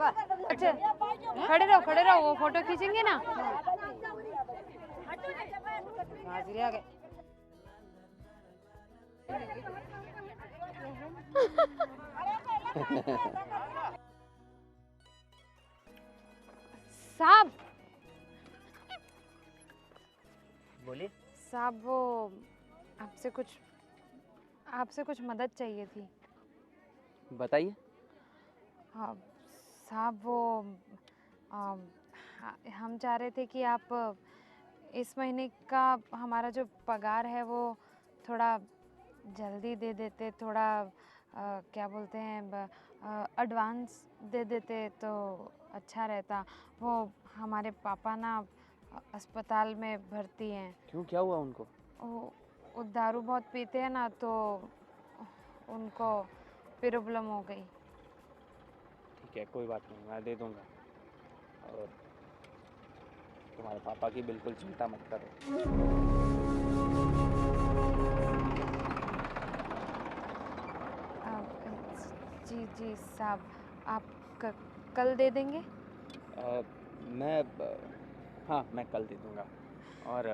अच्छा खड़े रहो, वो फोटो खींचेंगे ना। हाजिर आ गए। साहब बोलिए। साहब वो आपसे कुछ मदद चाहिए थी। बताइए। हाँ साहब वो हम चाह रहे थे कि आप इस महीने का हमारा जो पगार है वो थोड़ा जल्दी दे देते, थोड़ा क्या बोलते हैं एडवांस दे देते तो अच्छा रहता। वो हमारे पापा ना अस्पताल में भर्ती हैं। क्यों, क्या हुआ उनको? वो दारू बहुत पीते हैं ना, तो उनको प्रॉब्लम हो गई। ठीक है, कोई बात नहीं, मैं दे दूंगा। और तुम्हारे पापा की बिल्कुल चिंता मत करो। जी जी साहब, आप कल दे देंगे? हाँ, मैं कल दे दूंगा। और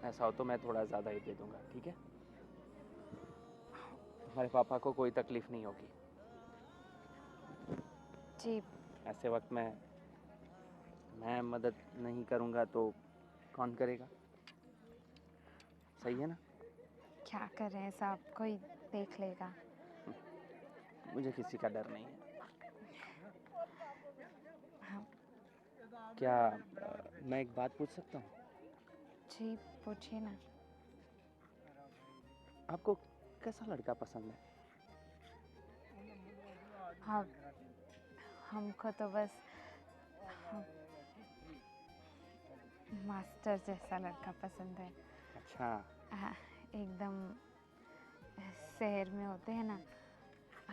ऐसा हो तो मैं थोड़ा ज़्यादा ही दे दूंगा, ठीक है? तुम्हारे पापा को कोई तकलीफ नहीं होगी। जी। ऐसे वक्त में मैं मदद नहीं करूंगा तो कौन करेगा? सही है ना? क्या कर रहे हैं साहब, कोई देख लेगा। मुझे किसी का डर नहीं है। हाँ। क्या मैं एक बात पूछ सकता हूँ? जी पूछिए ना। आपको कैसा लड़का पसंद है? हाँ हमको तो बस मास्टर जैसा लड़का पसंद है। अच्छा। हाँ, एकदम शहर में होते हैं ना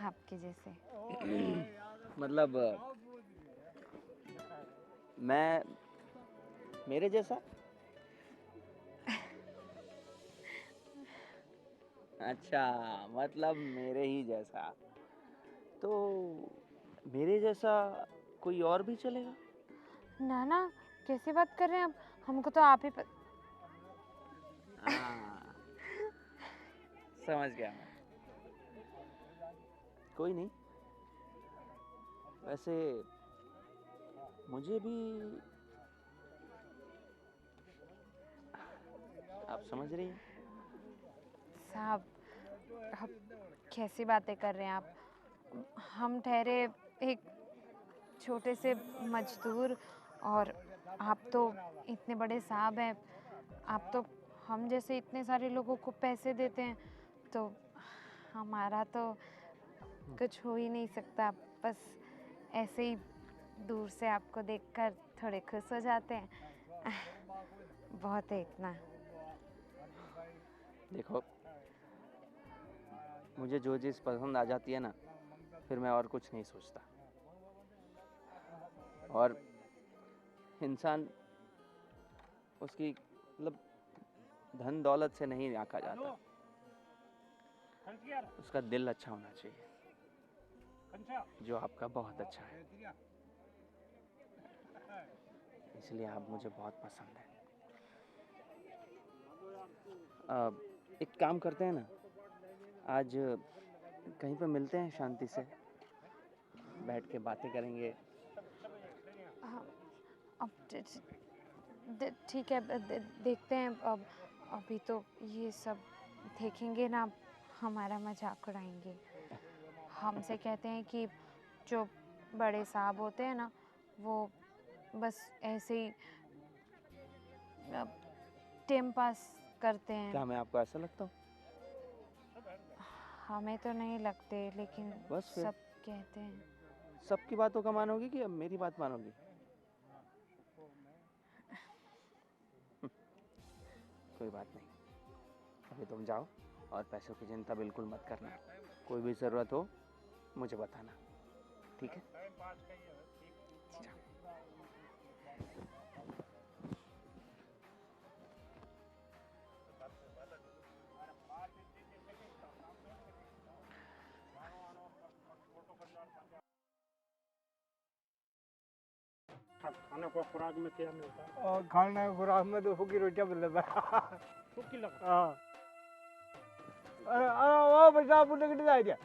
आपके जैसे। मतलब मैं मेरे जैसा? अच्छा, मतलब मेरे ही जैसा। तो मेरे जैसा कोई और भी चलेगा? ना ना, कैसी बात कर रहे हैं आप, हमको तो आप ही हाँ, समझ गया मैं। कोई नहीं। वैसे मुझे भी, आप समझ रही हैं? साहब, आप कैसी बातें कर रहे हैं आप। हम ठहरे एक छोटे से मजदूर, और आप तो इतने बड़े साहब हैं। आप तो हम जैसे इतने सारे लोगों को पैसे देते हैं, तो हमारा तो कुछ हो ही नहीं सकता। बस ऐसे ही दूर से आपको देखकर थोड़े खुश हो जाते हैं। बहुत है इतना। देखो, मुझे जो चीज़ पसंद आ जाती है ना, फिर मैं और कुछ नहीं सोचता। और इंसान उसकी मतलब धन दौलत से नहीं आंका जाता, उसका दिल अच्छा होना चाहिए, जो आपका बहुत अच्छा है। इसलिए आप मुझे बहुत पसंद है। एक काम करते हैं ना, आज कहीं पे मिलते हैं, शांति से बैठ के बातें करेंगे। हाँ, अब ठीक है, देखते हैं। अब अभी तो ये सब देखेंगे ना, हमारा मजाक उड़ाएंगे। हमसे कहते हैं कि जो बड़े साहब होते हैं ना, वो बस ऐसे ही टाइम पास करते हैं। क्या मैं आपको ऐसा लगता हूँ? हमें तो नहीं लगते, लेकिन बस फिर सब कहते हैं। सबकी बातों का मानोगी कि अब मेरी बात मानोगी? कोई बात नहीं, अभी तुम जाओ और पैसों की चिंता बिल्कुल मत करना। कोई भी ज़रूरत हो मुझे बताना, ठीक है? खाना को खुराक में क्या मिलता है? और खाने की खुराक में तो फुकी रोटियां मिलता है। सूखी लगा। हाँ। अरे अरे वो बच्चा पुणे कितने जाए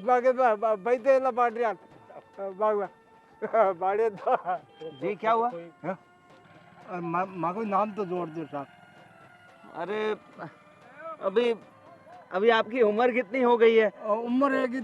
बाकी भाई तेला बांट रहा बागवा बाड़े तो जी क्या हुआ? माँ को नाम तो जोड़ दो साहब। अरे अभी अभी आपकी उम्र कितनी हो गई है? उम्र है कि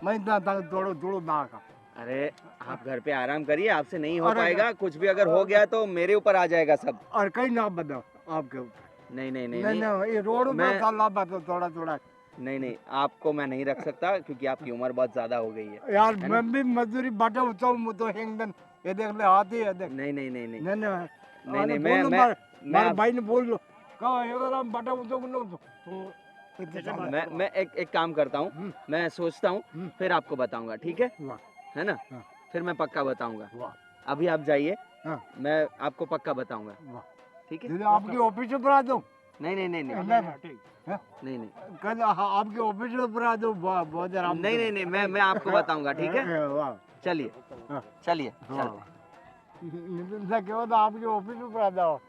मैं इतना दौड़ो दौड़ो ना का। अरे आप घर पे आराम करिए, आपसे नहीं हो अरे पाएगा। कुछ भी अगर हो गया तो मेरे ऊपर आ जाएगा सब। और कहीं नाम बताओ आपके ऊपर। नहीं नहीं नहीं नहीं नहीं नहीं ये रोड मैं- पर ताला बताओ थोड़ा थोड़ा। नहीं नहीं, आपको मैं नहीं रख सकता क्योंकि आपकी उम्र बहुत ज्यादा हो गई है। यार है ना? मैं भी मजदूरी बाटा होता हूँ तो हिंगन ये देख ले आती है देख। नहीं नहीं नहीं नहीं नहीं नहीं नहीं अरे नहीं बोल लो मैं मारे आप- भाई ने बोल लो कहो ये वाला बाटा होता हूँ ना तो कैसे बात मैं एक काम करता हूँ। हम्म। मैं सोचता हूँ हम्म। फिर आपको बताऊंगा, ठीक है? वाह है ना? हाँ। फिर मैं पक्का बताऊंगा। वाह अभी आप जाइए, हाँ। मैं आपको पक्का बताऊंगा, वाह ठीक है? दीदी आपके ऑफिस पर आ जाऊँ नहीं नहीं नहीं नहीं नहीं ठीक। नहीं नहीं कल आपके ऑफिस पर आ जाऊँ बहुत आराम नहीं नहीं नहीं मैं आपको बताऊंगा, ठीक है? वाह चलिए हाँ। चलिए हाँ। चलते हैं। नितिन से क्या होता आपके ऑफिस पर आ जाओ।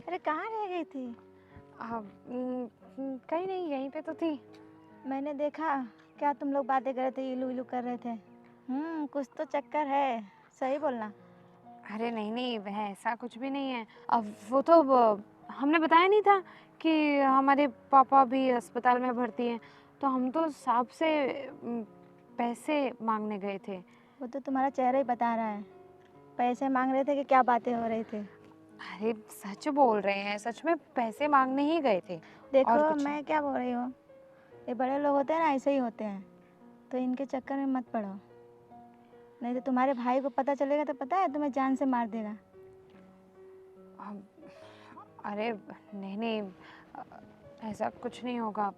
अरे कहाँ रह गई थी? कहीं नहीं, यहीं पे तो थी। मैंने देखा क्या तुम लोग बातें कर रहे थे, इलू इलू कर रहे थे। कुछ तो चक्कर है, सही बोलना। अरे नहीं नहीं, वह ऐसा कुछ भी नहीं है। अब वो तो हमने बताया नहीं था कि हमारे पापा भी अस्पताल में भर्ती हैं, तो हम तो साहब से पैसे मांगने गए थे। वो तो तुम्हारा चेहरा ही बता रहा है। पैसे मांग रहे थे कि क्या बातें हो रही थी? अरे सच बोल रहे हैं, सच में पैसे मांगने ही गए थे। और देखो कुछ मैं क्या बोल रही हूँ, ये बड़े लोग होते हैं ना, ऐसे ही होते हैं, तो इनके चक्कर में मत पड़ो, नहीं तो तुम्हारे भाई को पता चलेगा तो पता है तुम्हें जान से मार देगा। अरे नहीं नहीं, ऐसा कुछ नहीं होगा।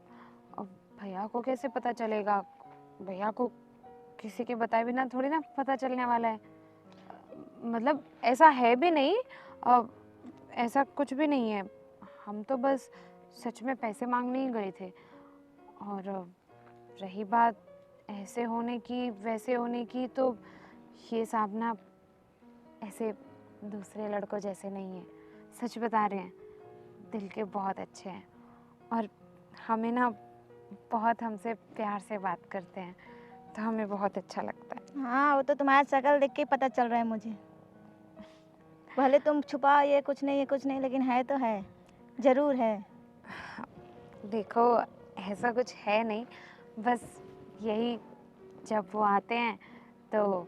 अब भैया को कैसे पता चलेगा? भैया को किसी के बताए बिना थोड़ी ना पता चलने वाला है। मतलब ऐसा है भी नहीं, ऐसा कुछ भी नहीं है। हम तो बस सच में पैसे मांगने ही गए थे। और रही बात ऐसे होने की वैसे होने की, तो ये साहब ना ऐसे दूसरे लड़कों जैसे नहीं है। सच बता रहे हैं, दिल के बहुत अच्छे हैं और हमें ना बहुत हमसे प्यार से बात करते हैं, तो हमें बहुत अच्छा लगता है। हाँ वो तो तुम्हारा शक्ल देख के ही पता चल रहा है मुझे। भले तुम छुपा ये कुछ नहीं ये कुछ नहीं, लेकिन है तो है, ज़रूर है। देखो ऐसा कुछ है नहीं, बस यही जब वो आते हैं तो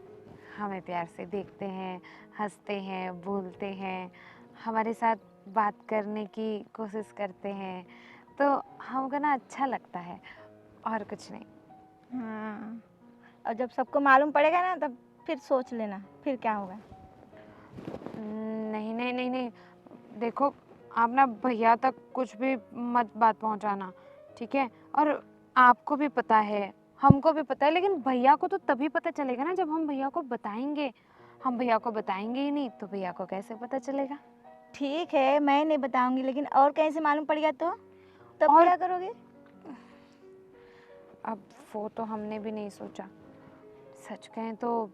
हमें प्यार से देखते हैं, हंसते हैं, बोलते हैं, हमारे साथ बात करने की कोशिश करते हैं, तो हमको ना अच्छा लगता है, और कुछ नहीं। हाँ और जब सबको मालूम पड़ेगा ना तब फिर सोच लेना फिर क्या होगा। नहीं नहीं नहीं नहीं, देखो आप ना भैया तक कुछ भी मत बात पहुंचाना, ठीक है? और आपको भी पता है, हमको भी पता है, लेकिन भैया को तो तभी पता चलेगा ना जब हम भैया को बताएंगे। हम भैया को बताएंगे ही नहीं तो भैया को कैसे पता चलेगा? ठीक है मैं नहीं बताऊंगी, लेकिन और कहीं से मालूम पड़ गया तो तब और- क्या करोगे? अब वो तो हमने भी नहीं सोचा। सच कहें तो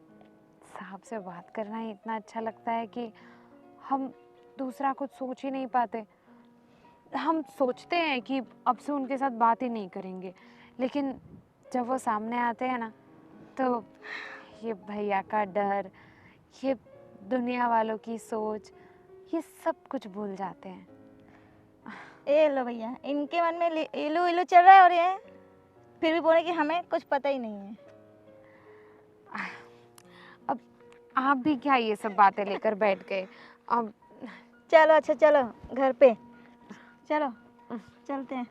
साहब से बात करना ही इतना अच्छा लगता है कि हम दूसरा कुछ सोच ही नहीं पाते। हम सोचते हैं कि अब से उनके साथ बात ही नहीं करेंगे, लेकिन जब वो सामने आते हैं ना, तो ये भैया का डर, ये दुनिया वालों की सोच, ये सब कुछ भूल जाते हैं। ए लो भैया, इनके मन में इलू इलू चल रहा है और ये फिर भी बोले कि हमें कुछ पता ही नहीं है। अब आप भी क्या ये सब बातें लेकर बैठ गए? अब चलो अच्छा चलो घर पे चलो, चलते हैं।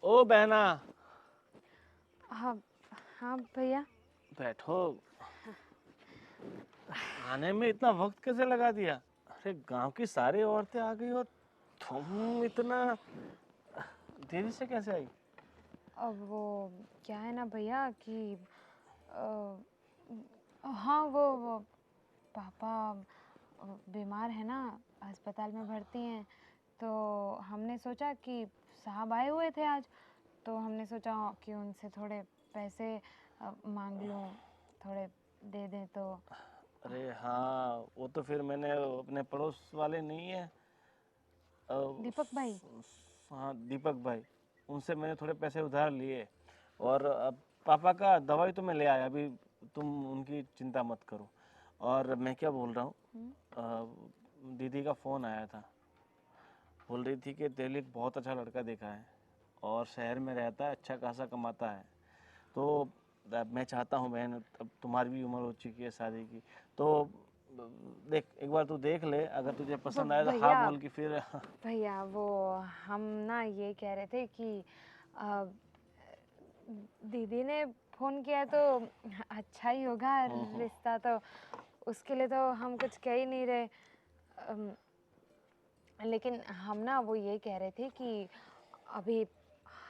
ओ बहना हाँ हाँ भैया। बैठो। आने में इतना वक्त कैसे लगा दिया? अरे गांव की सारी औरतें आ गई और तुम इतना देरी से कैसे आई? अब वो क्या है ना भैया कि हाँ वो पापा बीमार है ना, अस्पताल में भर्ती हैं, तो हमने सोचा कि साहब आए हुए थे आज, तो हमने सोचा कि उनसे थोड़े पैसे मांग लूँ, थोड़े दे दें तो। अरे हाँ, वो तो फिर मैंने अपने पड़ोस वाले नहीं है दीपक भाई। हाँ दीपक भाई, उनसे मैंने थोड़े पैसे उधार लिए और अब पापा का दवाई तो मैं ले आया, अभी तुम उनकी चिंता मत करो। और मैं क्या बोल रहा हूँ, दीदी का फ़ोन आया था, बोल रही थी कि तेरे लिए एक बहुत अच्छा लड़का देखा है और शहर में रहता है, अच्छा खासा कमाता है। तो अब मैं चाहता हूँ बहन, अब तुम्हारी भी उम्र हो चुकी है शादी की, तो देख एक बार तू देख ले, अगर तुझे पसंद आए तो हाँ भैया बोल के फिर भैया वो हम ना ये कह रहे थे कि अ, दीदी ने फ़ोन किया तो अच्छा ही होगा रिश्ता, तो उसके लिए तो हम कुछ कह ही नहीं रहे। लेकिन हम ना वो ये कह रहे थे कि अभी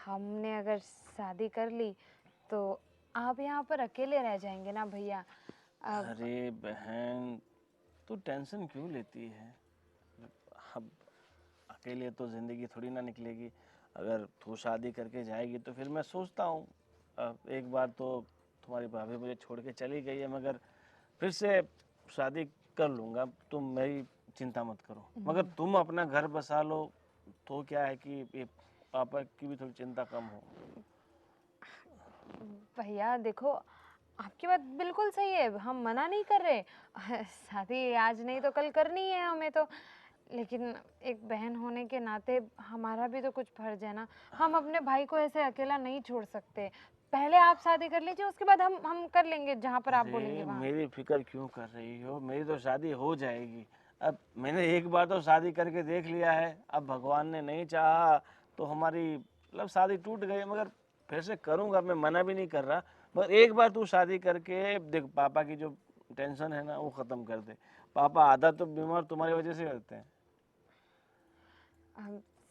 हमने अगर शादी कर ली तो आप यहाँ पर अकेले रह जाएंगे ना भैया। अब अरे बहन, तू टेंशन क्यों लेती है? अब अकेले तो ज़िंदगी थोड़ी ना निकलेगी। अगर तू शादी करके जाएगी तो फिर मैं सोचता हूँ, एक बार तो तुम्हारी भाभी मुझे छोड़ के चली गई है, मगर फिर से शादी कर लूँगा, तुम मेरी चिंता मत करो। मगर तुम अपना घर बसा लो तो क्या है कि ये पापा की भी थोड़ी चिंता कम हो। भैया देखो, आपकी बात बिल्कुल सही है, हम मना नहीं कर रहे, शादी आज नहीं तो कल करनी है हमें तो। लेकिन एक बहन होने के नाते हमारा भी तो कुछ फर्ज है ना, हम अपने भाई को ऐसे अकेला नहीं छोड़ सकते। पहले आप शादी कर लीजिए, उसके बाद हम कर लेंगे जहाँ पर आप बोलेंगे अरे वहाँ। मेरी फिक्र क्यों कर रही हो? मेरी तो शादी हो जाएगी। अब मैंने एक बार तो शादी करके देख लिया है, अब भगवान ने नहीं चाहा तो हमारी मतलब शादी टूट गई, मगर फिर से करूँगा, मैं मना भी नहीं कर रहा। मगर एक बार तू शादी करके देख, पापा की जो टेंशन है ना वो ख़त्म कर दे। पापा आधा तो बीमार तुम्हारी वजह से रहते हैं।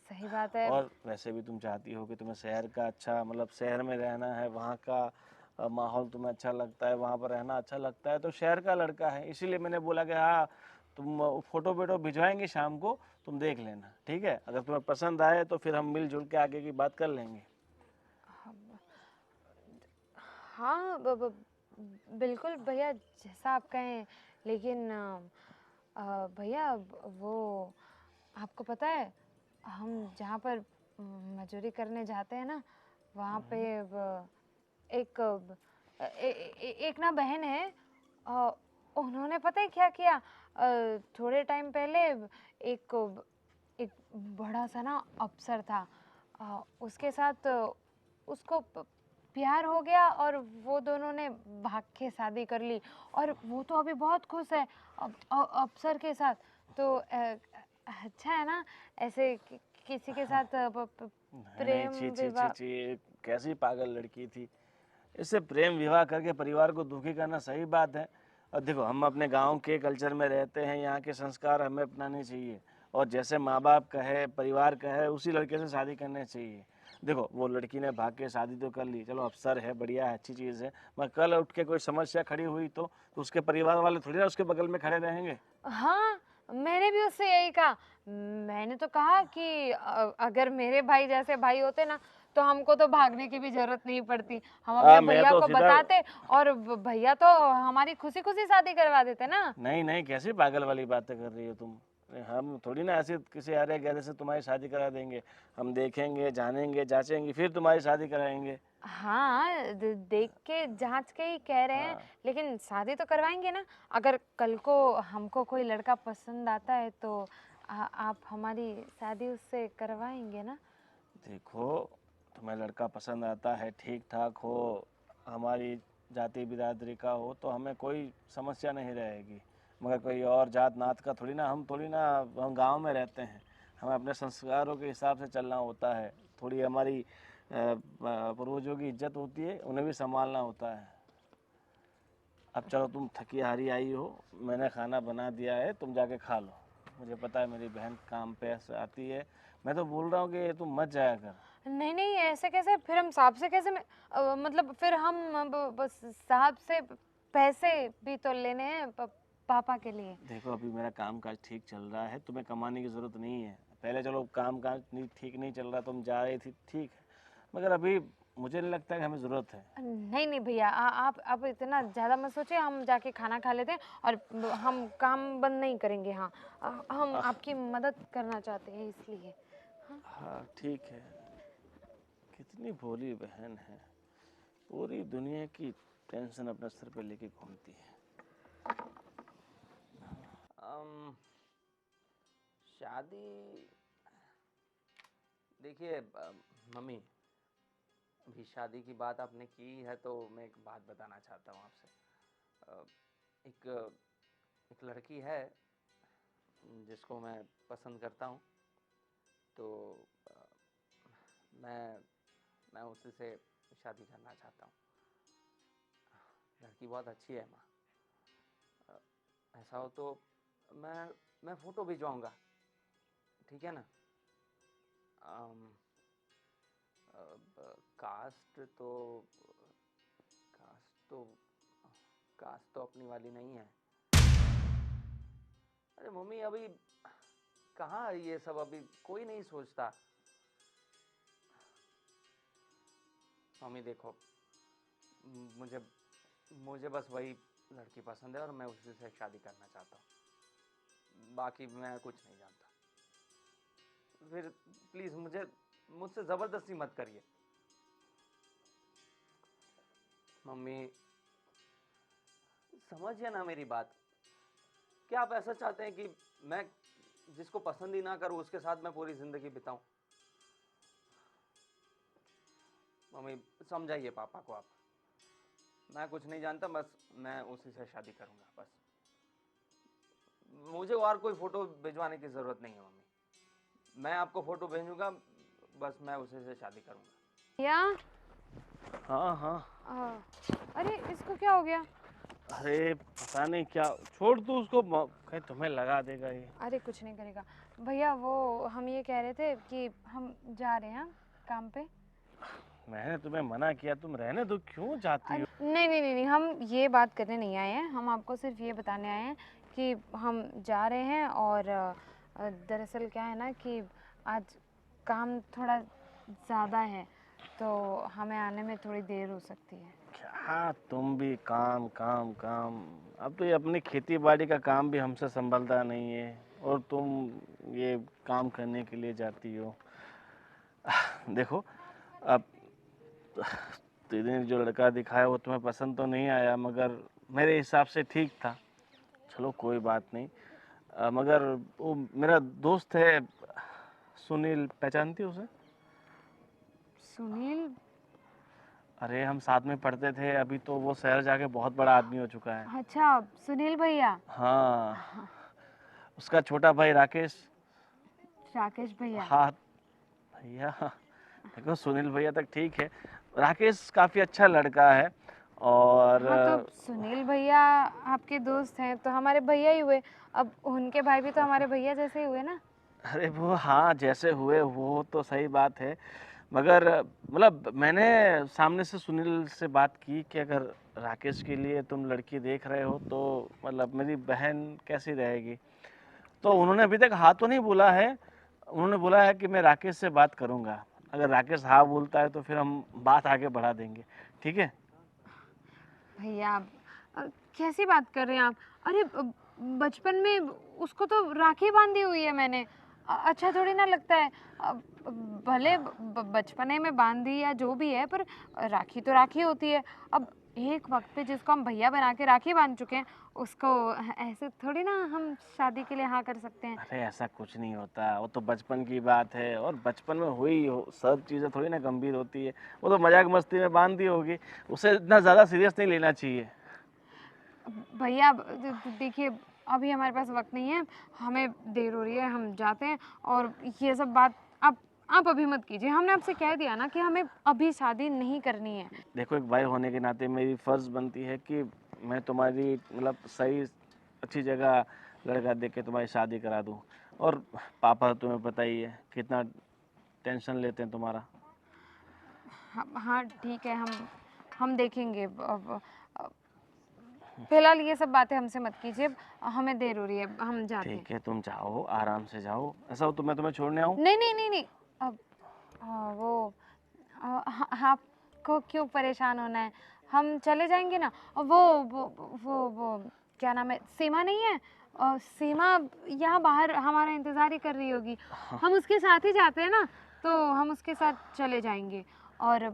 सही बात है। और वैसे भी तुम चाहती हो कि तुम्हें शहर का अच्छा मतलब शहर में रहना है, वहाँ का माहौल तुम्हें अच्छा लगता है, वहाँ पर रहना अच्छा लगता है, तो शहर का लड़का है, इसीलिए मैंने बोला कि हाँ तुम फोटो वेटो भिजवाएंगे शाम को, तुम देख लेना, ठीक है? अगर तुम्हें पसंद आए तो फिर हम मिलजुल के आगे की बात कर लेंगे। हाँ बिल्कुल भैया, जैसा आप कहें। लेकिन भैया वो आपको पता है, हम जहाँ पर मजदूरी करने जाते हैं ना, वहाँ पे एक एक ना बहन है, अ, उन्होंने पता है क्या किया, थोड़े टाइम पहले एक एक बड़ा सा ना अफसर था, उसके साथ उसको प्यार हो गया और वो दोनों ने भाग के शादी कर ली, और वो तो अभी बहुत खुश है अफसर के साथ। तो अच्छा है ना, ऐसे किसी के साथ नहीं नहीं, प्रेम छी छी छी विवाह। छी, कैसी पागल लड़की थी। इससे प्रेम विवाह करके परिवार को दुखी करना सही बात है? और देखो, हम अपने गांव के कल्चर में रहते हैं, यहाँ के संस्कार हमें अपनाने चाहिए, और जैसे माँ बाप कहे, परिवार कहे, उसी लड़के से शादी करनी चाहिए। देखो, वो लड़की ने भाग के शादी तो कर ली, चलो अवसर है, बढ़िया है, अच्छी चीज़ है, मगर कल उठ के कोई समस्या खड़ी हुई तो उसके परिवार वाले थोड़ी ना उसके बगल में खड़े रहेंगे। हाँ, मैंने भी उससे यही कहा। मैंने तो कहा कि अगर मेरे भाई जैसे भाई होते ना, तो हमको तो भागने की भी जरूरत नहीं पड़ती, हम अपने मैं भैया तो को सीधा बताते और भैया तो हमारी खुशी खुशी शादी करवा देते ना। नहीं नहीं, कैसी पागल वाली बातें कर रही हो तुम? अरे हम थोड़ी ना ऐसे किसी अरे गहरे से तुम्हारी शादी करा देंगे। हम देखेंगे, जानेंगे, जांचेंगे, फिर तुम्हारी शादी कराएंगे। हाँ, देख के जांच के ही कह रहे हैं, हाँ लेकिन शादी तो करवाएंगे ना। अगर कल को हमको कोई लड़का पसंद आता है तो आप हमारी शादी उससे करवाएंगे ना। देखो, तुम्हें लड़का पसंद आता है, ठीक ठाक हो, हमारी जाति बिरादरी का हो, तो हमें कोई समस्या नहीं रहेगी। मगर कोई और जात नात का थोड़ी ना, हम गांव में रहते हैं, हमें अपने संस्कारों के हिसाब से चलना होता है। थोड़ी हमारी पूर्वजों की इज्जत होती है, उन्हें भी संभालना होता है। अब चलो, तुम थकी हारी आई हो, मैंने खाना बना दिया है, तुम जाके खा लो। मुझे पता है मेरी बहन काम पे ऐसे आती है, मैं तो बोल रहा हूँ कि तुम मत जाया कर। नहीं नहीं, ऐसे कैसे? फिर हम साहब से कैसे मतलब फिर हम बस साहब से पैसे भी तो लेने हैं पापा के लिए। देखो अभी मेरा काम काज ठीक चल रहा है, तुम्हें कमाने की ज़रूरत नहीं है। पहले चलो काम काज नहीं ठीक नहीं चल रहा, तुम जा रही थी ठीक है, मगर अभी मुझे नहीं लगता कि हमें ज़रूरत है। नहीं नहीं भैया, आप इतना ज़्यादा मत सोचिए। हम जाके खाना खा लेते हैं और हम काम बंद नहीं करेंगे। हाँ, हम आपकी मदद करना चाहते हैं इसलिए। हाँ ठीक है। कितनी भोली बहन है, पूरी दुनिया की टेंशन अपने सर पे लेके घूमती है। शादी, देखिए मम्मी, अभी शादी की बात आपने की है तो मैं एक बात बताना चाहता हूँ आपसे। एक एक लड़की है जिसको मैं पसंद करता हूँ, तो अ, मैं उसी से शादी करना चाहता हूँ। लड़की बहुत अच्छी है माँ। अ, ऐसा हो तो मैं फ़ोटो भिजवाऊँगा, ठीक है ना? अम, कास्ट तो कास्ट तो कास्ट तो अपनी वाली नहीं है। अरे मम्मी, अभी कहाँ है ये सब, अभी कोई नहीं सोचता। मम्मी देखो, मुझे मुझे बस वही लड़की पसंद है और मैं उसी से शादी करना चाहता हूँ, बाकी मैं कुछ नहीं जानता। फिर प्लीज़ मुझसे ज़बरदस्ती मत करिए। मम्मी समझिए ना मेरी बात। क्या आप ऐसा चाहते हैं कि मैं जिसको पसंद ही ना करूं उसके साथ मैं पूरी जिंदगी बिताऊं? मम्मी समझाइए पापा को आप। मैं कुछ नहीं जानता, बस मैं उसी से शादी करूंगा बस। मुझे और कोई फोटो भिजवाने की जरूरत नहीं है मम्मी। मैं आपको फोटो भेजूंगा, बस मैं उसी से शादी करूंगा। या हाँ हाँ। अरे इसको क्या हो गया? अरे पता नहीं क्या, छोड़ तू उसको, कहीं तुम्हें लगा देगा ये। अरे कुछ नहीं करेगा भैया। वो हम ये कह रहे थे कि हम जा रहे हैं काम पे। मैंने तुम्हें मना किया, तुम रहने दो, क्यों जाती हो? नहीं नहीं नहीं नहीं, हम ये बात करने नहीं आए हैं। हम आपको सिर्फ ये बताने आए हैं कि हम जा रहे हैं। और दरअसल क्या है ना कि आज काम थोड़ा ज़्यादा है, तो हमें आने में थोड़ी देर हो सकती है। क्या तुम भी काम काम काम, अब तो ये अपनी खेती बाड़ी का काम भी हमसे संभलता नहीं है और तुम ये काम करने के लिए जाती हो। देखो अब तुमने जो लड़का दिखाया वो तुम्हें पसंद तो नहीं आया, मगर मेरे हिसाब से ठीक था। चलो कोई बात नहीं। मगर वो मेरा दोस्त है सुनील, पहचानती हो उसे? सुनील? अरे हम साथ में पढ़ते थे, अभी तो वो शहर जाके बहुत बड़ा आदमी हो चुका है। अच्छा, सुनील भैया। हाँ, उसका छोटा भाई राकेश। राकेश भैया। हाँ भैया, देखो सुनील भैया तक ठीक है, राकेश काफी अच्छा लड़का है। और हाँ, तो सुनील भैया आपके दोस्त हैं तो हमारे भैया ही हुए। अब उनके भाई भी तो हमारे भैया जैसे ही हुए ना। अरे वो हाँ जैसे हुए वो तो सही बात है, मगर मतलब मैंने सामने से सुनील से बात की कि अगर राकेश के लिए तुम लड़की देख रहे हो तो मतलब मेरी बहन कैसी रहेगी। तो उन्होंने अभी तक हाँ तो नहीं बोला है, उन्होंने बोला है कि मैं राकेश से बात करूँगा। अगर राकेश हाँ बोलता है तो फिर हम बात आगे बढ़ा देंगे, ठीक है? भैया आप कैसी बात कर रहे हैं आप? अरे बचपन में उसको तो राखी बांधी हुई है मैंने। अच्छा थोड़ी ना लगता है? भले बचपने में बांधी या जो भी है, पर राखी तो राखी होती है। अब एक वक्त पे जिसको हम भैया बना के राखी बांध चुके हैं, उसको ऐसे थोड़ी ना हम शादी के लिए हाँ कर सकते हैं। अरे ऐसा कुछ नहीं होता, वो तो बचपन की बात है और बचपन में हुई हो सब चीज़ें थोड़ी ना गंभीर होती है। वो तो मजाक मस्ती में बांध दी होगी, उसे इतना ज़्यादा सीरियस नहीं लेना चाहिए। भैया देखिए, अभी हमारे पास वक्त नहीं है, हमें देर हो रही है, हम जाते हैं। और ये सब बात आप अभी मत कीजिए। हमने आपसे कह दिया ना कि हमें अभी शादी नहीं करनी है। देखो एक भाई होने के नाते मेरी फ़र्ज़ बनती है कि मैं तुम्हारी मतलब सही अच्छी जगह लड़का देख के तुम्हारी शादी करा दूँ। और पापा तुम्हें पता ही है कितना टेंशन लेते हैं तुम्हारा। हाँ ठीक है, हम देखेंगे। फिलहाल ये सब बातें हमसे मत कीजिए, हमें देर हो रही है, हम जाते हैं। ठीक है, तुम जाओ, आराम से जाओ। ऐसा हो तो मैं तुम्हें छोड़ने आऊँ? नहीं नहीं नहीं नहीं, अब वो आपको क्यों परेशान होना है, हम चले जाएंगे ना। और वो क्या नाम है, सीमा नहीं है, सीमा यहाँ बाहर हमारा इंतज़ार ही कर रही होगी। हम उसके साथ ही जाते हैं ना, तो हम उसके साथ चले जाएंगे। और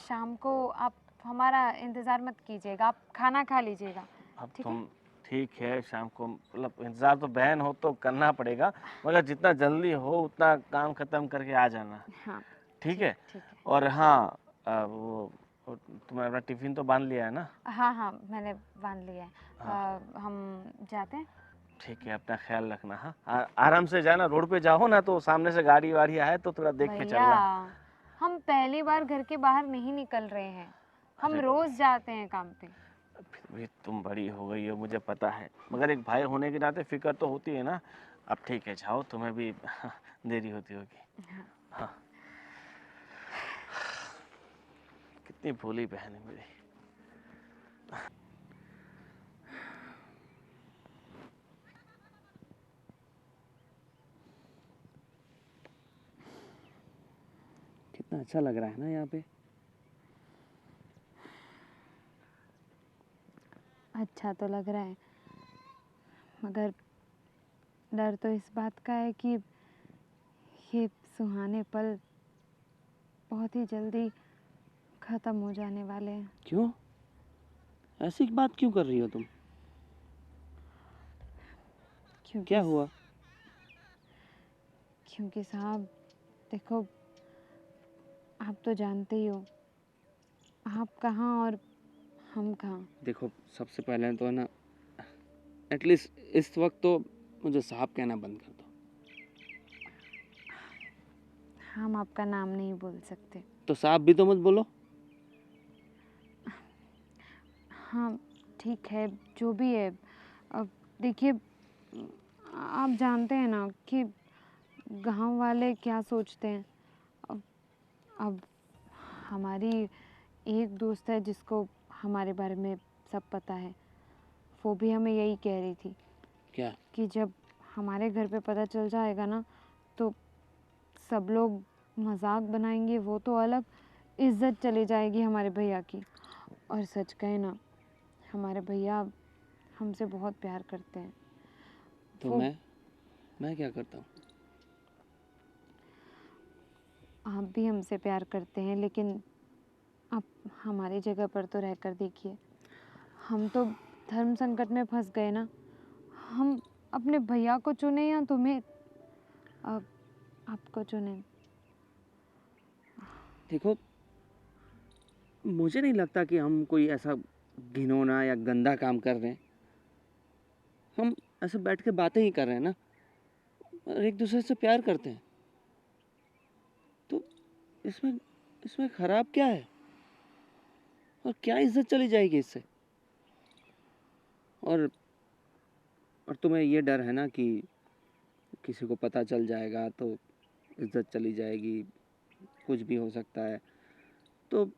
शाम को आप हमारा इंतज़ार मत कीजिएगा, आप खाना खा लीजिएगा। अब ठीक है? तुम ठीक है, शाम को मतलब इंतज़ार तो बहन हो तो करना पड़ेगा, मगर जितना जल्दी हो उतना काम खत्म करके आ जाना। हाँ ठीक है? ठीक है। और हाँ, वो तुमने अपना टिफिन तो बांध लिया है ना? हाँ हाँ, मैंने बांध लिया है। हम जाते हैं। ठीक है, अपना ख्याल रखना। हाँ, आराम से जाना, रोड पे जाओ ना तो सामने से गाड़ी वाड़ी आए तो थोड़ा देख के भैया, चलना। हम पहली बार घर के बाहर नहीं निकल रहे हैं, हम अरे रोज जाते हैं काम पे। फिर भी तुम बड़ी हो गई हो, मुझे पता है, मगर एक भाई होने के नाते फिक्र तो होती है ना। अब ठीक है, जाओ, तुम्हें भी देरी होती होगी। हाँ, कितनी भोली बहन है मेरी। कितना अच्छा लग रहा है ना यहाँ पे। अच्छा तो लग रहा है, मगर डर तो इस बात का है कि ये सुहाने पल बहुत ही जल्दी ख़त्म हो जाने वाले हैं। क्यों, ऐसी बात क्यों कर रही हो तुम? क्योंकि क्या हुआ? क्योंकि साहब देखो, आप तो जानते ही हो, आप कहाँ और हम कहाँ। देखो, सबसे पहले तो है ना, एटलीस्ट इस वक्त तो मुझे साहब कहना बंद कर दो। हम आपका नाम नहीं बोल सकते। तो साहब भी तो मत बोलो। हाँ ठीक है, जो भी है। अब देखिए, आप जानते हैं ना कि गांव वाले क्या सोचते हैं। अब हमारी एक दोस्त है जिसको हमारे बारे में सब पता है, वो भी हमें यही कह रही थी क्या? कि जब हमारे घर पे पता चल जाएगा ना, तो सब लोग मजाक बनाएंगे, वो तो अलग, इज्जत चली जाएगी हमारे भैया की। और सच कहे ना, हमारे भैया हमसे बहुत प्यार करते हैं। तो वो मैं क्या करता हूँ? आप भी हमसे प्यार करते हैं, लेकिन आप हमारी जगह पर तो रहकर देखिए, हम तो धर्म संकट में फंस गए ना। हम अपने भैया को चुने या तुम्हें? अब आपको चुने। देखो, मुझे नहीं लगता कि हम कोई ऐसा घिनौना या गंदा काम कर रहे हैं। हम ऐसे बैठ के बातें ही कर रहे हैं ना, और एक दूसरे से प्यार करते हैं। तो इसमें इसमें खराब क्या है? और क्या इज्जत चली जाएगी इससे? और तुम्हें ये डर है ना कि किसी को पता चल जाएगा तो इज्जत चली जाएगी, कुछ भी हो सकता है। तो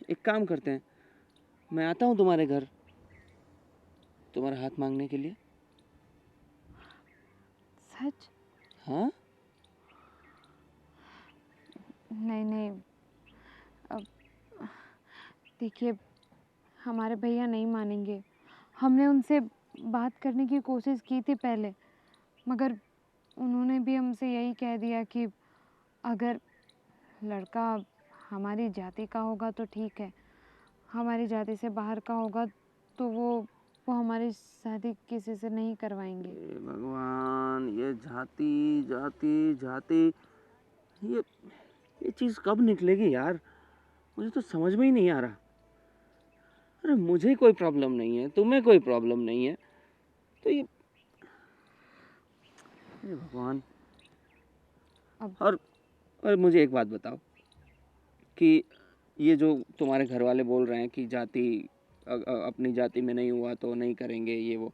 एक काम करते हैं, मैं आता हूँ तुम्हारे घर तुम्हारा हाथ मांगने के लिए। सच? हाँ? नहीं नहीं, अब देखिए, हमारे भैया नहीं मानेंगे। हमने उनसे बात करने की कोशिश की थी पहले, मगर उन्होंने भी हमसे यही कह दिया कि अगर लड़का हमारी जाति का होगा तो ठीक है, हमारी जाति से बाहर का होगा तो वो हमारी शादी किसी से नहीं करवाएंगे। हे भगवान, ये जाति जाति जाति, ये चीज़ कब निकलेगी यार? मुझे तो समझ में ही नहीं आ रहा। अरे मुझे कोई प्रॉब्लम नहीं है, तुम्हें कोई प्रॉब्लम नहीं है, तो ये हे भगवान। अब और मुझे एक बात बताओ कि ये जो तुम्हारे घर वाले बोल रहे हैं कि जाति अपनी जाति में नहीं हुआ तो नहीं करेंगे, ये वो,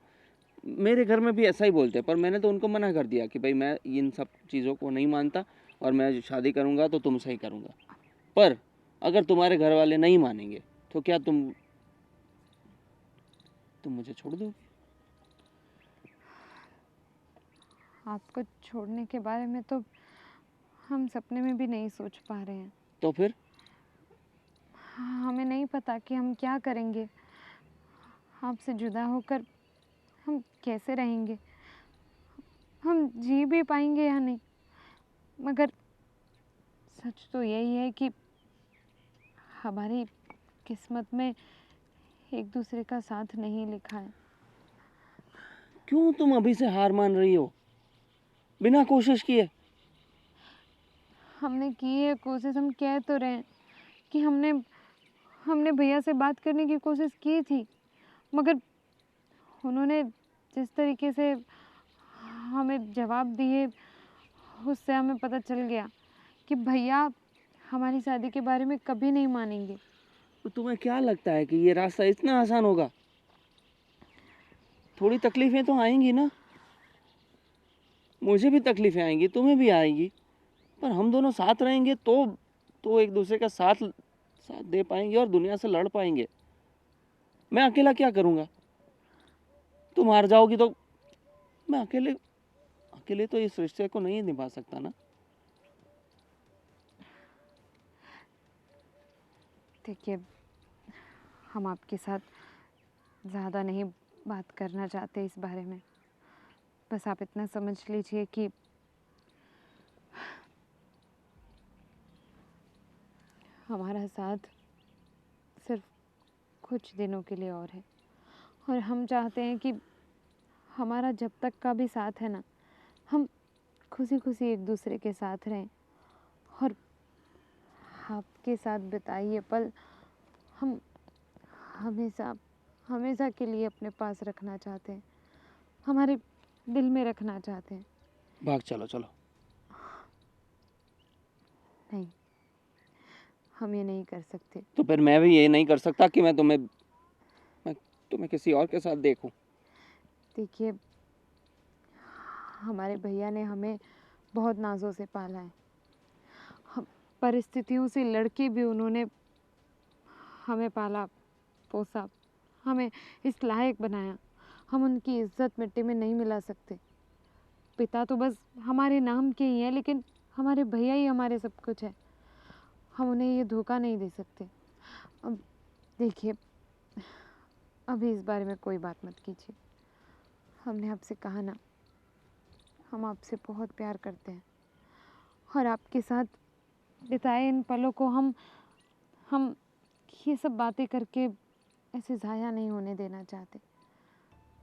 मेरे घर में भी ऐसा ही बोलते हैं, पर मैंने तो उनको मना कर दिया कि भाई मैं इन सब चीज़ों को नहीं मानता, और मैं शादी करूँगा तो तुमसे ही करूँगा। पर अगर तुम्हारे घर वाले नहीं मानेंगे तो क्या तुम मुझे छोड़ दोगे? आपको छोड़ने के बारे में तो हम सपने में भी नहीं सोच पा रहे हैं। तो फिर हमें नहीं पता कि हम क्या करेंगे। आपसे जुदा होकर हम कैसे रहेंगे, हम जी भी पाएंगे या नहीं। मगर सच तो यही है कि हमारी किस्मत में एक दूसरे का साथ नहीं लिखा है। क्यों तुम अभी से हार मान रही हो बिना कोशिश किए? हमने की है कोशिश, हम कह तो रहे हैं कि हमने भैया से बात करने की कोशिश की थी, मगर उन्होंने जिस तरीके से हमें जवाब दिए उससे हमें पता चल गया कि भैया हमारी शादी के बारे में कभी नहीं मानेंगे। तो तुम्हें क्या लगता है कि ये रास्ता इतना आसान होगा? थोड़ी तकलीफें तो आएंगी ना, मुझे भी तकलीफें आएंगी, तुम्हें भी आएंगी, पर हम दोनों साथ रहेंगे तो एक दूसरे का साथ दे पाएंगे और दुनिया से लड़ पाएंगे। मैं अकेला क्या करूँगा? तुम हार जाओगी तो मैं अकेले तो इस रिश्ते को नहीं निभा सकता ना। देखिए, हम आपके साथ ज़्यादा नहीं बात करना चाहते इस बारे में। बस आप इतना समझ लीजिए कि हमारा साथ सिर्फ कुछ दिनों के लिए और है, और हम चाहते हैं कि हमारा जब तक का भी साथ है ना, हम खुशी खुशी एक दूसरे के साथ रहें, और आपके साथ बिताए ये पल हम हमेशा हमेशा के लिए अपने पास रखना चाहते हैं, हमारे दिल में रखना चाहते हैं। भाग चलो चलो। नहीं, हम ये नहीं कर सकते। तो फिर मैं भी ये नहीं कर सकता कि मैं तुम्हें किसी और के साथ देखूं। देखिए, हमारे भैया ने हमें बहुत नाजों से पाला है। हम परिस्थितियों से लड़के भी उन्होंने हमें पाला पोसा, हमें इस लायक बनाया। हम उनकी इज्जत मिट्टी में नहीं मिला सकते। पिता तो बस हमारे नाम के ही हैं, लेकिन हमारे भैया ही हमारे सब कुछ है। हम उन्हें ये धोखा नहीं दे सकते। अब देखिए, अभी इस बारे में कोई बात मत कीजिए। हमने आपसे कहा ना, हम आपसे बहुत प्यार करते हैं, और आपके साथ बिताए इन पलों को हम ये सब बातें करके ऐसे ज़ाया नहीं होने देना चाहते।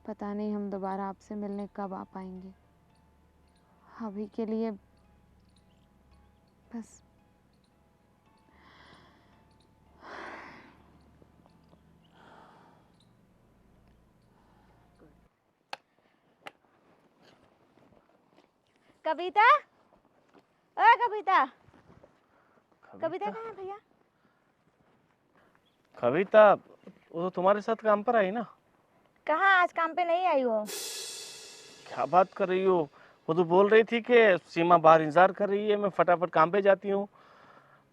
पता नहीं हम दोबारा आपसे मिलने कब आ पाएंगे। अभी के लिए बस कविता, ओ कविता, कविता कहाँ है भैया? कविता वो तो तुम्हारे साथ काम पर आई ना। कहाँ, आज काम पे नहीं आई हो? क्या बात कर रही हो? वो तो बोल रही थी कि सीमा बाहर इंतजार कर रही है, मैं फटाफट काम पे जाती हूँ,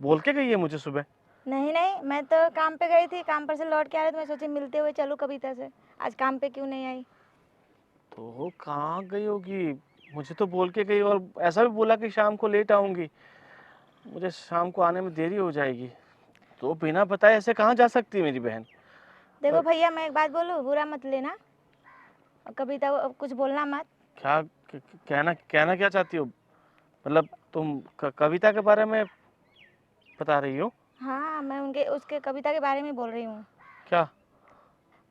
बोल के गई है मुझे सुबह। नहीं नहीं, मैं तो काम पे गई थी, काम पर से लौट के आ रही तो मैं सोची मिलते हुए चलूँ कविता से। आज काम पे क्यों नहीं आई? तो कहाँ गई होगी? मुझे तो बोल के गई, और ऐसा भी बोला कि शाम को लेट आऊंगी, मुझे शाम को आने में देरी हो जाएगी। तो बिना बताए ऐसे कहाँ जा सकती है मेरी बहन? देखो भैया, मैं एक बात बोलूँ, बुरा मत लेना, और कविता को कुछ बोलना मत। क्या कहना क्या चाहती हो? मतलब तुम कविता के बारे में बता रही हो? हाँ, मैं उसके कविता के बारे में बोल रही हूँ। क्या?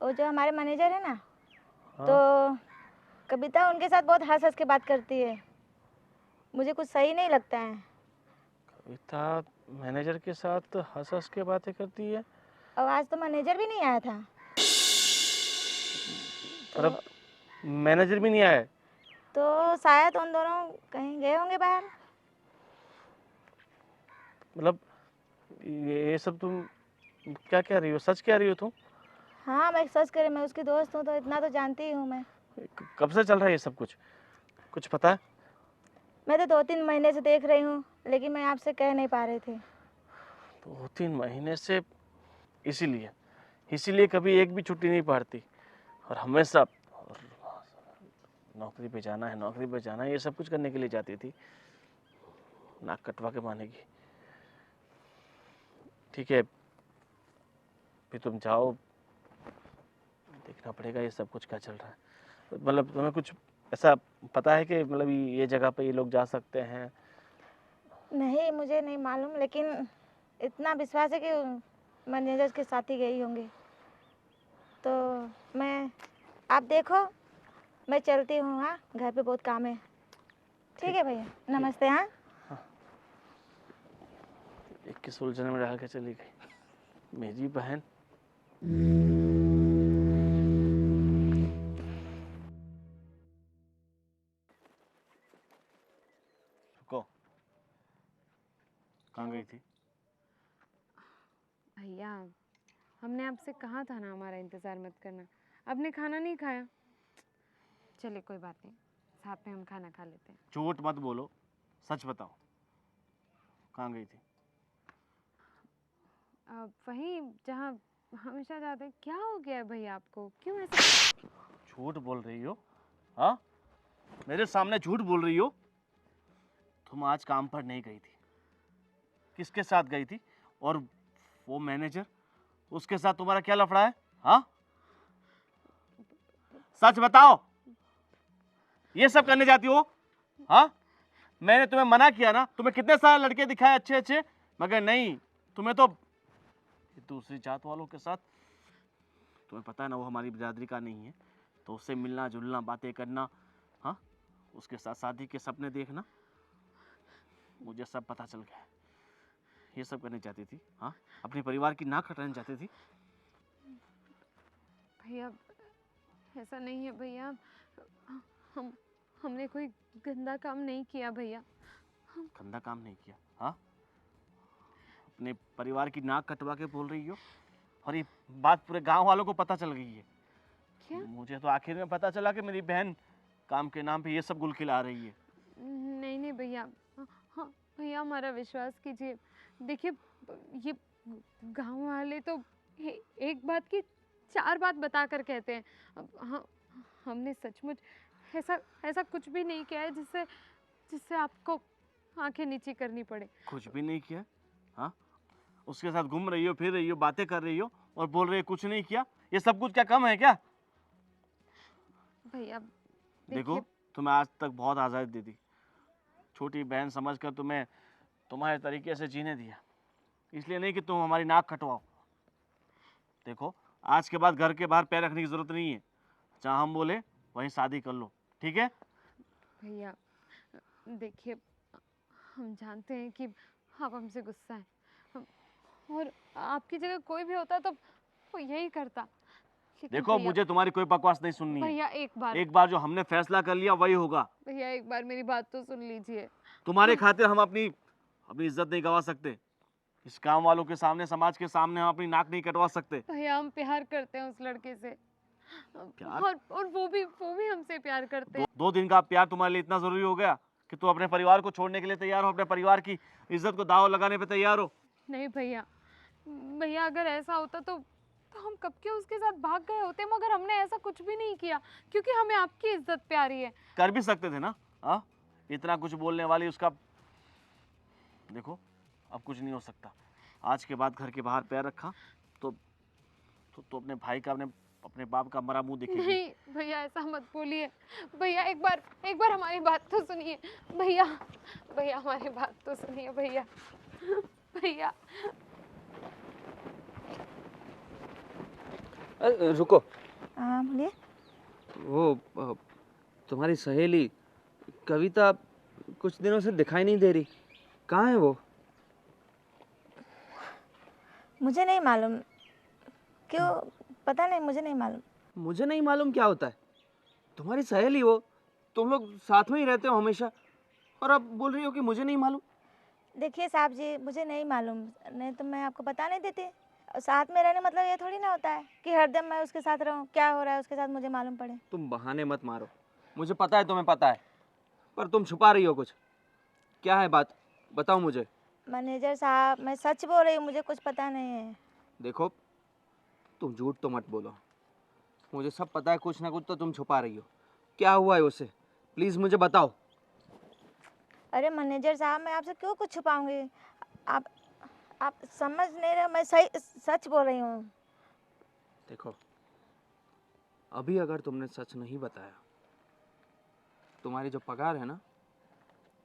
वो जो हमारे मैनेजर है ना, हाँ? तो कविता उनके साथ बहुत हंस हंस के बात करती है, मुझे कुछ सही नहीं लगता है। कविता मैनेजर के साथ हंस हंस के बातें करती है? और आज तो मैनेजर भी नहीं आया था। मतलब मैनेजर भी नहीं आया है? तो शायद उन दोनों कहीं गए होंगे बाहर। मतलब ये सब तुम क्या कह रही हो? सच कह रही हो तुम? हाँ, मैं सच करे, मैं उसकी दोस्त हूँ तो इतना तो जानती ही हूँ मैं। कब से चल रहा है ये सब कुछ पता है? मैं तो 2-3 महीने से देख रही हूँ, लेकिन मैं आपसे कह नहीं पा रही थी। 2-3 महीने से इसीलिए इसीलिए कभी एक भी छुट्टी नहीं पड़ती और हमेशा नौकरी पे जाना है, नौकरी पे जाना है, ये सब कुछ करने के लिए जाती थी, नाक कटवा के मानेगी। ठीक है, फिर तुम जाओ, देखना पड़ेगा ये सब कुछ क्या चल रहा है। मतलब तुम्हें कुछ ऐसा पता है कि मतलब ये जगह पे ये लोग जा सकते हैं? नहीं, मुझे नहीं मालूम, लेकिन इतना विश्वास है कि मैनेजर के साथ ही गई होंगी। तो मैं, आप देखो, मैं चलती हूँ। हाँ, घर पे बहुत काम है। ठीक है भैया, नमस्ते। हाँ, एक किस उलझन में डाल के चली गई मेरी बहन। रुको, कहाँ गई थी? भैया, हमने आपसे कहा था ना हमारा इंतज़ार मत करना। आपने खाना नहीं खाया। चलिए कोई बात नहीं, साथ में हम खाना खा लेते हैं। झूठ मत बोलो, सच बताओ, कहाँ गई थी? वहीं जहाँ हमेशा जाते हैं। क्या हो गया है भैया आपको? क्यों ऐसा? झूठ बोल रही हो? हाँ, मेरे सामने झूठ बोल रही हो? तुम आज काम पर नहीं गई थी। किसके साथ गई थी? और वो मैनेजर, उसके साथ तुम्हारा क्या लफड़ा है? हाँ, सच बताओ, ये सब करने जाती हो? हाँ, मैंने तुम्हें मना किया ना, तुम्हें कितने सारे लड़के दिखाए अच्छे अच्छे, मगर नहीं, तुम्हें तो दूसरी जात वालों के साथ, तुम्हें पता है ना वो हमारी बिरादरी का नहीं है, तो उससे मिलना जुलना, बातें करना, हाँ, उसके साथ शादी के सपने देखना, मुझे सब पता चल गया है। ये सब करने चाहती थी? हाँ, अपने परिवार की नाक कटाना चाहती थी? भैया ऐसा नहीं है भैया। हमने कोई गंदा काम नहीं किया भैया। गंदा काम नहीं किया? हाँ, अपने परिवार की नाक कटवा के बोल रही हो और ये बात पूरे गांव वालों को पता चल गई है। क्या? मुझे तो आखिर में पता चला कि मेरी बहन काम के नाम पे ये सब गुल खिला रही है। नहीं नहीं भैया, हाँ भैया हमारा विश्वास कीजिए। देखिए, ये गांव वाले तो एक बात की 4 बात बता कर कहते हैं। हमने सचमुच ऐसा ऐसा कुछ भी नहीं किया है जिससे जिससे आपको आंखें नीची करनी पड़े। कुछ भी नहीं किया? हाँ, उसके साथ घूम रही हो, फिर रही हो, बातें कर रही हो और बोल रही हो कुछ नहीं किया। ये सब कुछ क्या कम है क्या? भैया देखो, तुम्हें आज तक बहुत आज़ादी दे दी, छोटी बहन समझकर तुम्हें तुम्हारे तरीके से जीने दिया, इसलिए नहीं कि तुम हमारी नाक कटवाओ। देखो, आज के बाद घर के बाहर पैर रखने की जरूरत नहीं है, जहाँ हम बोले वहीं शादी कर लो, ठीक है? भैया देखिए, हम जानते हैं कि आप हमसे गुस्सा हैं, और आपकी जगह कोई भी होता तो वो यही करता। लेकिन देखो, भैया, मुझे तुम्हारी कोई बकवास नहीं सुननी है। भैया एक बार जो हमने फैसला कर लिया वही होगा। भैया एक बार मेरी बात तो सुन लीजिए। तुम्हारे खातिर हम अपनी अपनी इज्जत नहीं गवा सकते। इस काम वालों के सामने, समाज के सामने हम अपनी नाक नहीं कटवा सकते। भैया हम प्यार करते हैं उस लड़के से, प्यार? और वो भी हमसे प्यार करते हैं। दो दिन का प्यार तुम्हारे लिए इतना जरूरी हो गया कि तुम अपने परिवार को छोड़ने के लिए तैयार हो, अपने परिवार की इज्जत को दांव लगाने पे तैयार हो? नहीं भैया, भैया अगर ऐसा होता तो हम कब के उसके साथ भाग गए होते, मगर हमने ऐसा कुछ भी नहीं किया क्योंकि हमें आपकी इज्जत प्यारी है। कर भी सकते थे ना? हाँ, इतना कुछ बोलने वाली उसका। देखो, अब कुछ नहीं हो सकता। आज के बाद घर के बाहर पैर रखा तो अपने भाई का, अपने बाप का मरा मुंह देखेगी। नहीं भैया ऐसा मत बोलिए। भैया एक बार हमारी बात तो सुनिए। भैया भैया हमारी बात तो सुनिए भैया। भैया रुको, हाँ बोलिए। वो तुम्हारी सहेली कविता कुछ दिनों से दिखाई नहीं दे रही, कहाँ है वो? मुझे नहीं मालूम, क्यों पता नहीं, मुझे नहीं मालूम। मुझे नहीं मालूम क्या होता है? तुम्हारी सहेली हो, तुम लोग साथ में ही रहते हो हमेशा, और अब बोल रही हो कि मुझे नहीं मालूम। देखिए साहब जी, मुझे नहीं मालूम, नहीं तो मैं आपको बता नहीं देती। और साथ में रहने मतलब ये थोड़ी ना होता है कि हरदम मैं उसके साथ रहूं, क्या हो रहा है उसके साथ मुझे मालूम पड़े। तुम बहाने मत मारो, मुझे पता है तुम्हें पता है, पर तुम छुपा रही हो कुछ। क्या है बात, बताओ मुझे। मैनेजर साहब मैं सच बोल रही हूँ, मुझे कुछ पता नहीं है। देखो, तुम झूठ तो मत बोलो। मुझे सब पता है, कुछ ना कुछ तो तुम छुपा रही हो। क्या हुआ है उसे? प्लीज मुझे बताओ। अरे मैनेजर साहब, मैं आपसे क्यों कुछ छुपाऊंगी? आप आप समझ नहीं रहे, मैं सही सच बोल रही हूँ। देखो, अभी अगर तुमने सच नहीं बताया, तुम्हारी जो पगार है ना,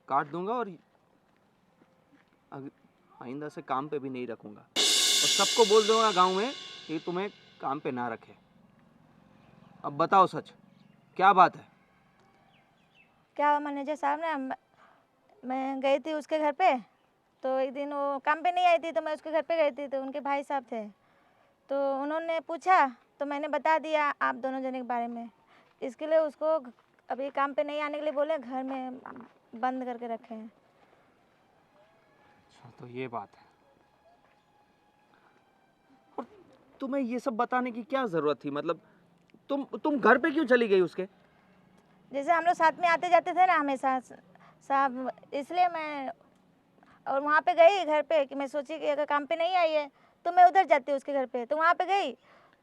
काट दूंगा और आइंदा से काम पे भी नहीं रखूंगा और सबको बोल दूंगा गांव में कि तुम्हें काम पे ना रखे। अब बताओ सच, क्या बात है? क्या हुआ मैनेजर साहब ने, मैं गई थी उसके घर पे, तो एक दिन वो काम पे नहीं आई थी, तो मैं उसके घर पे गई थी, तो उनके भाई साहब थे, तो उन्होंने पूछा, तो मैंने बता दिया आप दोनों जने के बारे में। इसके लिए उसको अभी काम पे नहीं आने के लिए बोले, घर में बंद करके रखे हैं। अच्छा, तो ये बात है। और तुम्हें ये सब बताने की क्या जरूरत थी? मतलब तुम घर पे क्यों चली गई उसके? जैसे हम लोग साथ में आते जाते थे ना हमेशा साहब, इसलिए मैं और वहाँ पे गई घर पे कि मैं सोची कि अगर काम पे नहीं आई है तो मैं उधर जाती उसके घर पे, तो वहाँ पे गई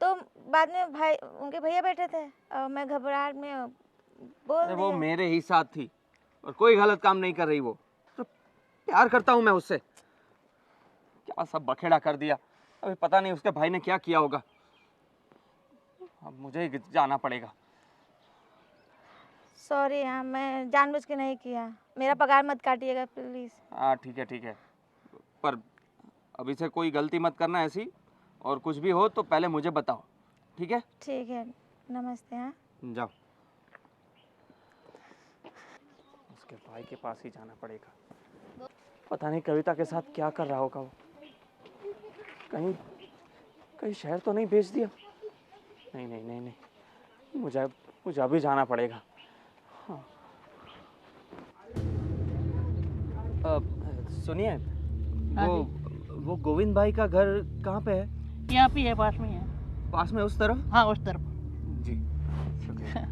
तो बाद में भाई उनके भैया बैठे थे और मैं घबराहट में बोल अरे वो दिया। मेरे ही साथ थी और कोई गलत काम नहीं कर रही। वो तो प्यार करता हूँ मैं उससे। क्या सब बखेड़ा कर दिया। अभी पता नहीं उसके भाई ने क्या किया होगा। अब मुझे ही जाना पड़ेगा। सॉरी, हाँ मैं जानबूझ के नहीं किया, मेरा पगार मत काटिएगा प्लीज़। हाँ ठीक है ठीक है, पर अभी से कोई गलती मत करना ऐसी, और कुछ भी हो तो पहले मुझे बताओ, ठीक है? ठीक है, नमस्ते। हाँ जाओ। उसके भाई के पास ही जाना पड़ेगा। पता नहीं कविता के साथ क्या कर रहा होगा वो। कहीं कहीं शहर तो नहीं भेज दिया? नहीं नहीं नहीं नहीं, मुझे अभी जाना पड़ेगा। हाँ। सुनिए, हाँ वो गोविंद भाई का घर कहाँ पे है? यहाँ पे है, पास में ही है। पास में उस तरफ? हाँ उस तरफ। जी, शुक्रिया।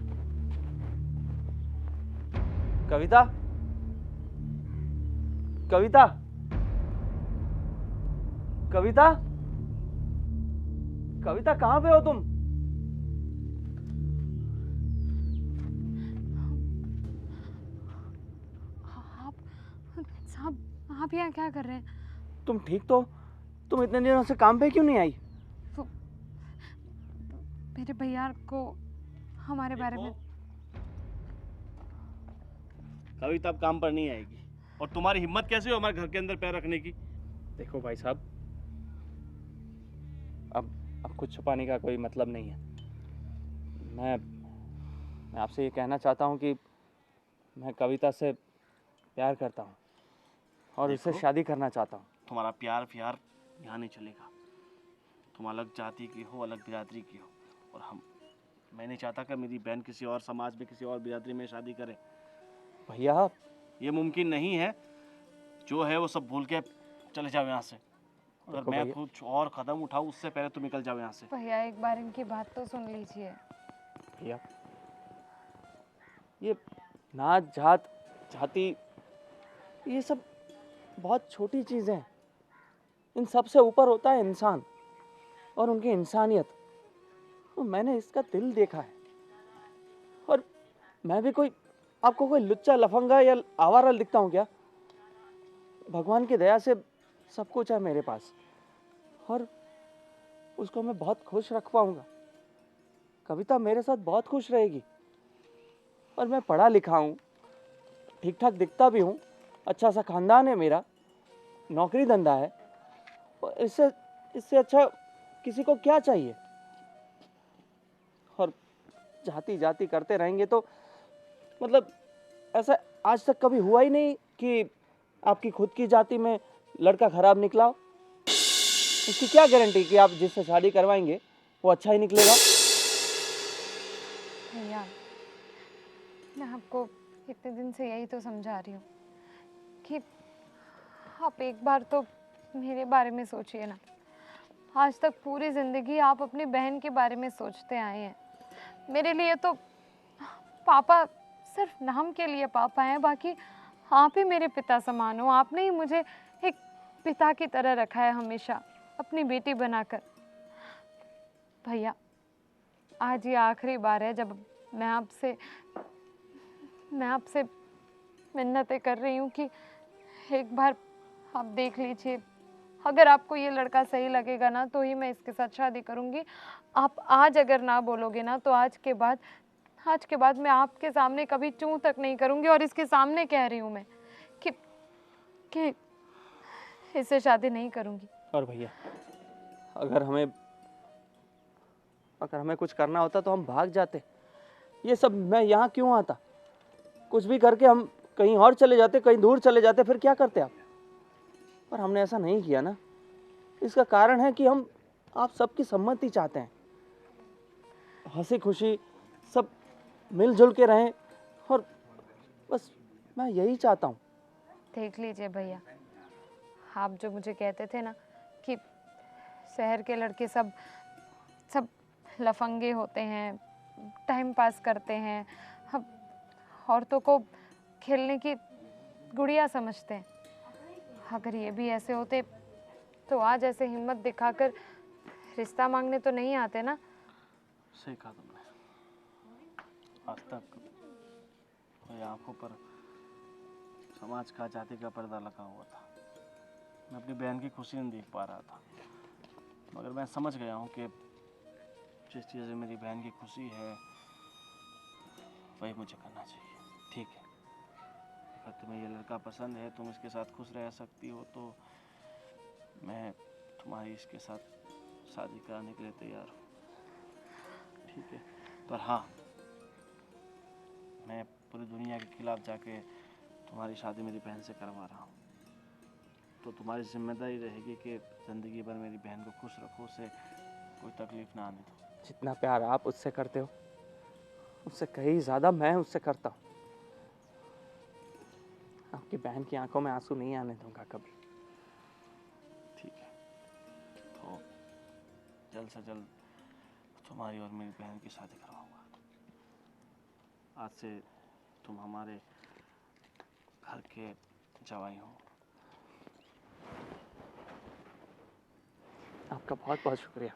कविता, कविता, कविता, कविता कहाँ पे हो तुम? आप साहब, आप यहाँ क्या कर रहे हैं? तुम ठीक तो? तुम इतने दिनों से काम पे क्यों नहीं आई? मेरे भैया को हमारे बारे में। कविता अब काम पर नहीं आएगी, और तुम्हारी हिम्मत कैसे हो हमारे घर के अंदर पैर रखने की? देखो भाई साहब, अब कुछ छुपाने का कोई मतलब नहीं है। मैं आपसे ये कहना चाहता हूँ कि मैं कविता से प्यार करता हूँ और उससे देखो, शादी करना चाहता हूँ। तुम्हारा प्यार फ्यार यहाँ नहीं चलेगा। तुम अलग जाति की हो, अलग बिरादरी की हो, और मैं नहीं चाहता कि मेरी बहन किसी और समाज में, किसी और बिरादरी में शादी करे। भैया, ये मुमकिन नहीं है। जो है वो सब भूल के चले जाओ यहाँ से। अगर देखो मैं भैया, कुछ और कदम उठाऊं उससे पहले तुम निकल जाओ यहाँ से। भैया एक बार इनकी बात तो सुन लीजिए। भैया, ये नात जात जाति ये सब बहुत छोटी चीज़ें हैं। इन सब से ऊपर होता है इंसान और उनकी इंसानियत। और मैंने इसका दिल देखा है। और मैं भी आपको कोई लुच्चा लफंगा या आवारा दिखता हूँ क्या? भगवान की दया से सब कुछ है मेरे पास और उसको मैं बहुत खुश रख पाऊंगा। कविता मेरे साथ बहुत खुश रहेगी। और मैं पढ़ा लिखा हूँ, ठीक ठाक दिखता भी हूँ, अच्छा सा खानदान है मेरा, नौकरी धंधा है, और इससे अच्छा किसी को क्या चाहिए? और जाति जाति करते रहेंगे तो मतलब ऐसा आज तक कभी हुआ ही नहीं कि आपकी खुद की जाति में लड़का खराब निकला हो। इसकी क्या गारंटी कि आप जिससे शादी करवाएंगे वो अच्छा ही निकलेगा? भैया, मैं आपको इतने दिन से यही तो समझा रही हूँ कि आप एक बार तो मेरे बारे में सोचिए ना। आज तक पूरी ज़िंदगी आप अपनी बहन के बारे में सोचते आए हैं। मेरे लिए तो पापा सिर्फ नाम के लिए पापा हैं, बाकी आप ही मेरे पिता समान हो। आपने ही मुझे एक पिता की तरह रखा है हमेशा, अपनी बेटी बनाकर। भैया, आज ये आखिरी बार है जब मैं आपसे मिन्नतें कर रही हूँ कि एक बार आप देख लीजिए। अगर आपको ये लड़का सही लगेगा ना तो ही मैं इसके साथ शादी करूँगी। आप आज अगर ना बोलोगे ना तो आज के बाद मैं आपके सामने कभी चूं तक नहीं करूँगी। और इसके सामने कह रही हूँ मैं कि इससे शादी नहीं करूँगी। और भैया, अगर हमें कुछ करना होता तो हम भाग जाते। ये सब मैं यहाँ क्यों आता? कुछ भी करके हम कहीं और चले जाते, कहीं दूर चले जाते, फिर क्या करते आप? पर हमने ऐसा नहीं किया ना। इसका कारण है कि हम आप सबकी सम्मति चाहते हैं। हंसी खुशी सब मिलजुल के रहें, और बस मैं यही चाहता हूँ। देख लीजिए भैया, आप जो मुझे कहते थे ना कि शहर के लड़के सब लफंगे होते हैं, टाइम पास करते हैं, हम औरतों को खेलने की गुड़िया समझते हैं। अगर ये भी ऐसे होते तो आज ऐसे हिम्मत दिखाकर रिश्ता मांगने तो नहीं आते ना। सही कहा तुमने। आज तक मेरी आंखों पर समाज का, जाति का पर्दा लगा हुआ था। मैं अपनी बहन की खुशी नहीं देख पा रहा था, मगर मैं समझ गया हूँ कि जिस चीज़ में मेरी बहन की खुशी है वही मुझे करना चाहिए। ठीक है, अगर तुम्हें ये लड़का पसंद है, तुम इसके साथ खुश रह सकती हो, तो मैं तुम्हारी इसके साथ शादी कराने के लिए तैयार हूँ। ठीक है, पर हाँ, मैं पूरी दुनिया के खिलाफ जाके तुम्हारी शादी मेरी बहन से करवा रहा हूँ। तो तुम्हारी जिम्मेदारी रहेगी कि ज़िंदगी भर मेरी बहन को खुश रखो, उसे कोई तकलीफ ना आने दो। जितना प्यार आप उससे करते हो, उससे कहीं ज़्यादा मैं उससे करता हूँ। आपकी बहन की आंखों में आंसू नहीं आने दूंगा कभी। ठीक है, तो जल्द से जल्द तुम्हारी और मेरी बहन की शादी करवाऊंगा। आज से तुम हमारे घर के जवाई हो। आपका बहुत बहुत शुक्रिया।